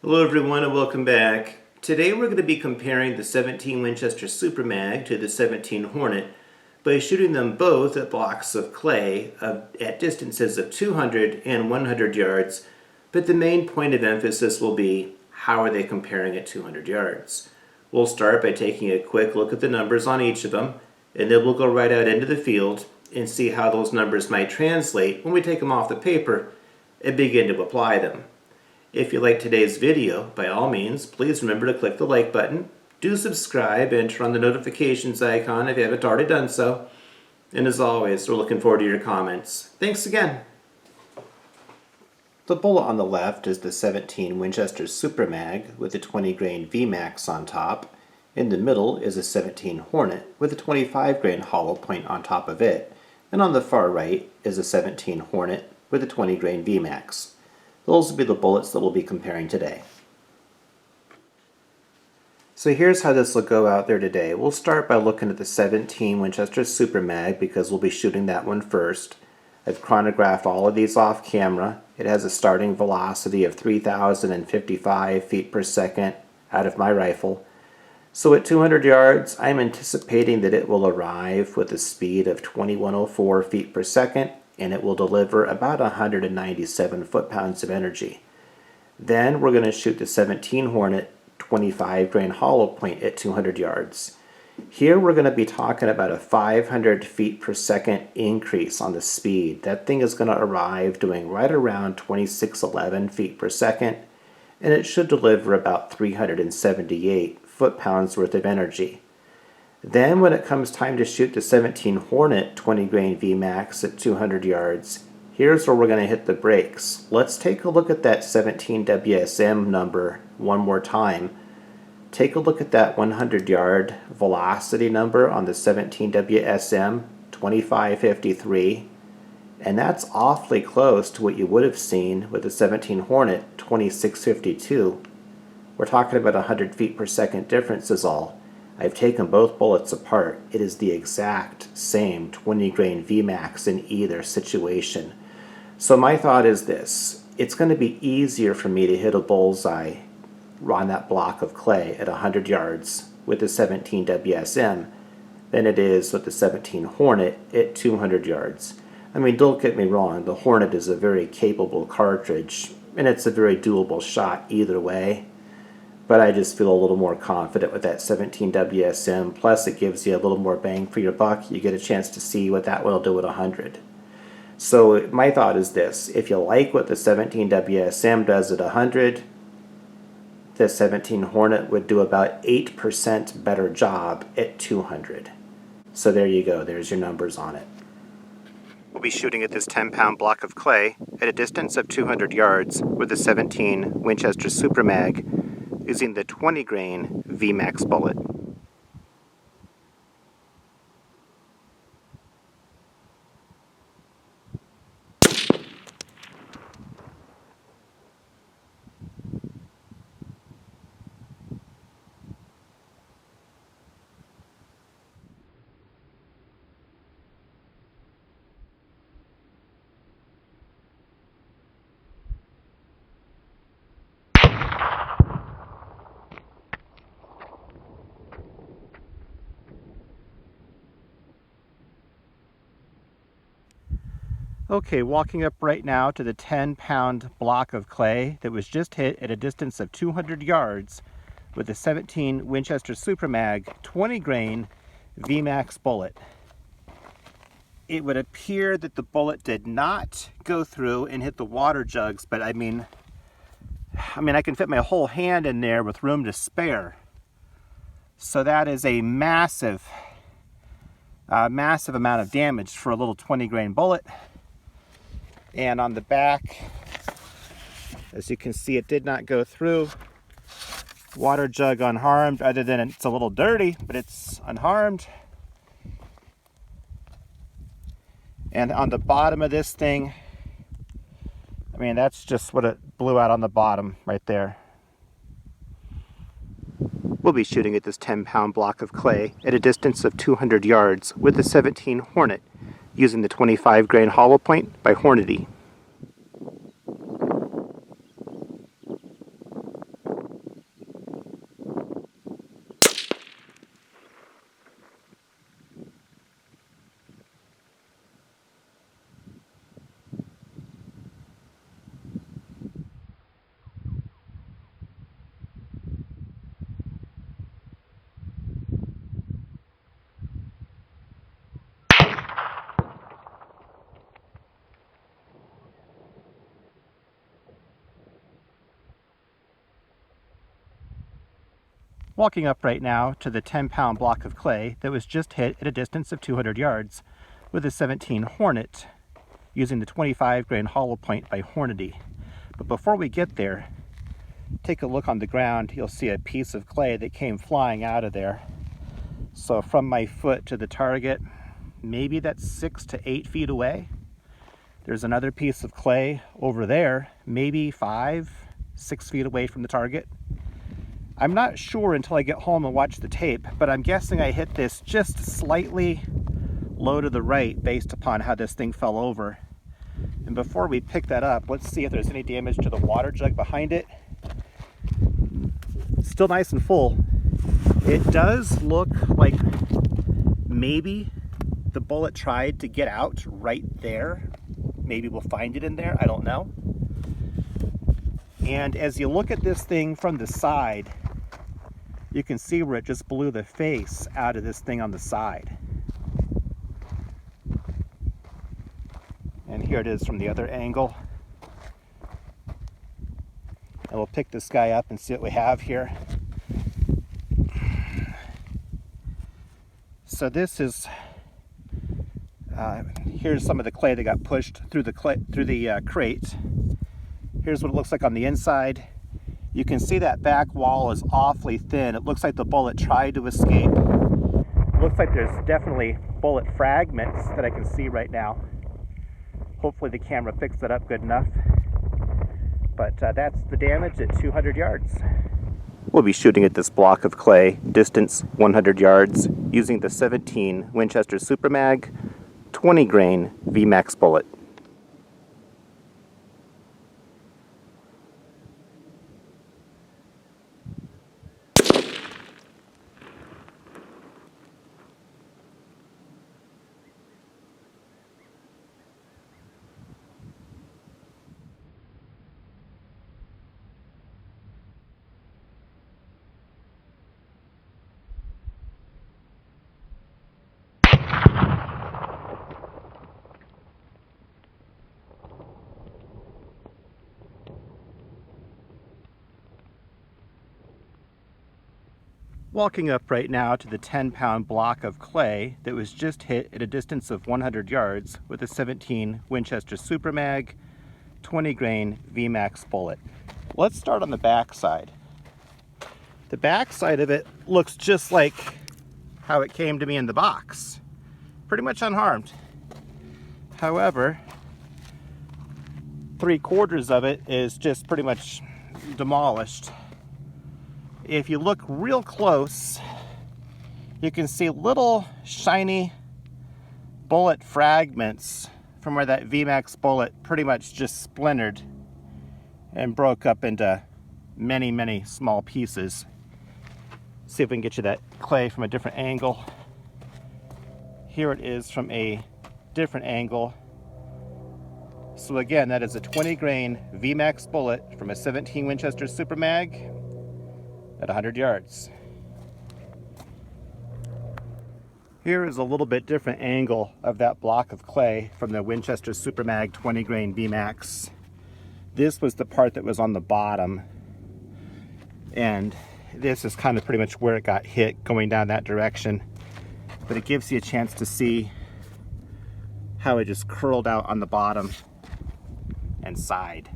Hello everyone and welcome back. Today we're going to be comparing the 17 Winchester Super Mag to the 17 Hornet by shooting them both at blocks of clay at distances of 200 and 100 yards, but the main point of emphasis will be how are they comparing at 200 yards. We'll start by taking a quick look at the numbers on each of them, and then we'll go right out into the field and see how those numbers might translate when we take them off the paper and begin to apply them. If you like today's video, by all means, please remember to click the like button, do subscribe, and turn on the notifications icon if you haven't already done so. And as always, we're looking forward to your comments. Thanks again. The bullet on the left is the 17 Winchester Super Mag with a 20 grain VMAX on top. In the middle is a 17 Hornet with a 25 grain hollow point on top of it. And on the far right is a 17 Hornet with a 20 grain VMAX. Those will be the bullets that we'll be comparing today. So here's how this will go out there today. We'll start by looking at the 17 Winchester Super Mag because we'll be shooting that one first. I've chronographed all of these off camera. It has a starting velocity of 3,055 feet per second out of my rifle. So at 200 yards, I'm anticipating that it will arrive with a speed of 2104 feet per second, and it will deliver about 197 foot-pounds of energy. Then we're going to shoot the 17 Hornet 25 grain hollow point at 200 yards. Here we're going to be talking about a 500 feet per second increase on the speed. That thing is going to arrive doing right around 2611 feet per second, and it should deliver about 378 foot-pounds worth of energy. Then when it comes time to shoot the 17 Hornet 20 grain VMAX at 200 yards, here's where we're going to hit the brakes. Let's take a look at that 17 WSM number one more time. Take a look at that 100 yard velocity number on the 17 WSM 2553, and that's awfully close to what you would have seen with the 17 Hornet 2652. We're talking about 100 feet per second difference is all. I've taken both bullets apart. It is the exact same 20 grain VMAX in either situation. So my thought is this: it's going to be easier for me to hit a bullseye on that block of clay at 100 yards with the 17 WSM than it is with the 17 Hornet at 200 yards. I mean, don't get me wrong, the Hornet is a very capable cartridge and it's a very doable shot either way. But I just feel a little more confident with that 17 WSM, plus it gives you a little more bang for your buck. You get a chance to see what that one will do at 100. So my thought is this: if you like what the 17 WSM does at 100, the 17 Hornet would do about 8% better job at 200. So there you go, there's your numbers on it. We'll be shooting at this 10-pound block of clay at a distance of 200 yards with the 17 Winchester Super Mag, using the 20 grain VMAX bullet. Okay, walking up right now to the 10-pound block of clay that was just hit at a distance of 200 yards with the 17 Winchester Super Mag 20 grain VMAX bullet. It would appear that the bullet did not go through and hit the water jugs, but I mean I can fit my whole hand in there with room to spare. So that is a massive amount of damage for a little 20 grain bullet. And on the back, as you can see, it did not go through. Water jug unharmed, other than it's a little dirty, but it's unharmed. And on the bottom of this thing, I mean, that's just what it blew out on the bottom right there. We'll be shooting at this 10-pound block of clay at a distance of 200 yards with the 17 Hornet, using the 25 grain hollow point by Hornety. Walking up right now to the 10-pound block of clay that was just hit at a distance of 200 yards with a 17 Hornet using the 25 grain hollow point by Hornety. But before we get there, take a look on the ground. You'll see a piece of clay that came flying out of there. So from my foot to the target, maybe that's 6 to 8 feet away. There's another piece of clay over there, maybe 5, 6 feet away from the target. I'm not sure until I get home and watch the tape, but I'm guessing I hit this just slightly low to the right based upon how this thing fell over. And before we pick that up, let's see if there's any damage to the water jug behind it. It's still nice and full. It does look like maybe the bullet tried to get out right there. Maybe we'll find it in there, I don't know. And as you look at this thing from the side, you can see where it just blew the face out of this thing on the side. And here it is from the other angle. And we'll pick this guy up and see what we have here. So this is, here's some of the clay that got pushed through the crate. Here's what it looks like on the inside. You can see that back wall is awfully thin. It looks like the bullet tried to escape. Looks like there's definitely bullet fragments that I can see right now. Hopefully the camera picks it up good enough. But that's the damage at 200 yards. We'll be shooting at this block of clay, distance 100 yards, using the 17 Winchester Super Mag 20 grain VMAX bullet. Walking up right now to the 10-pound block of clay that was just hit at a distance of 100 yards with a 17 Winchester Super Mag 20 grain VMAX bullet. Let's start on the back side. The back side of it looks just like how it came to me in the box. Pretty much unharmed. However, 3/4 of it is just pretty much demolished. If you look real close, you can see little shiny bullet fragments from where that VMAX bullet pretty much just splintered and broke up into many, many small pieces. See if we can get you that clay from a different angle. Here it is from a different angle. So again, that is a 20 grain VMAX bullet from a 17 Winchester Super Mag at 100 yards. Here is a little bit different angle of that block of clay from the Winchester Super Mag 20 grain VMAX. This was the part that was on the bottom, and this is kind of pretty much where it got hit going down that direction. But it gives you a chance to see how it just curled out on the bottom and side.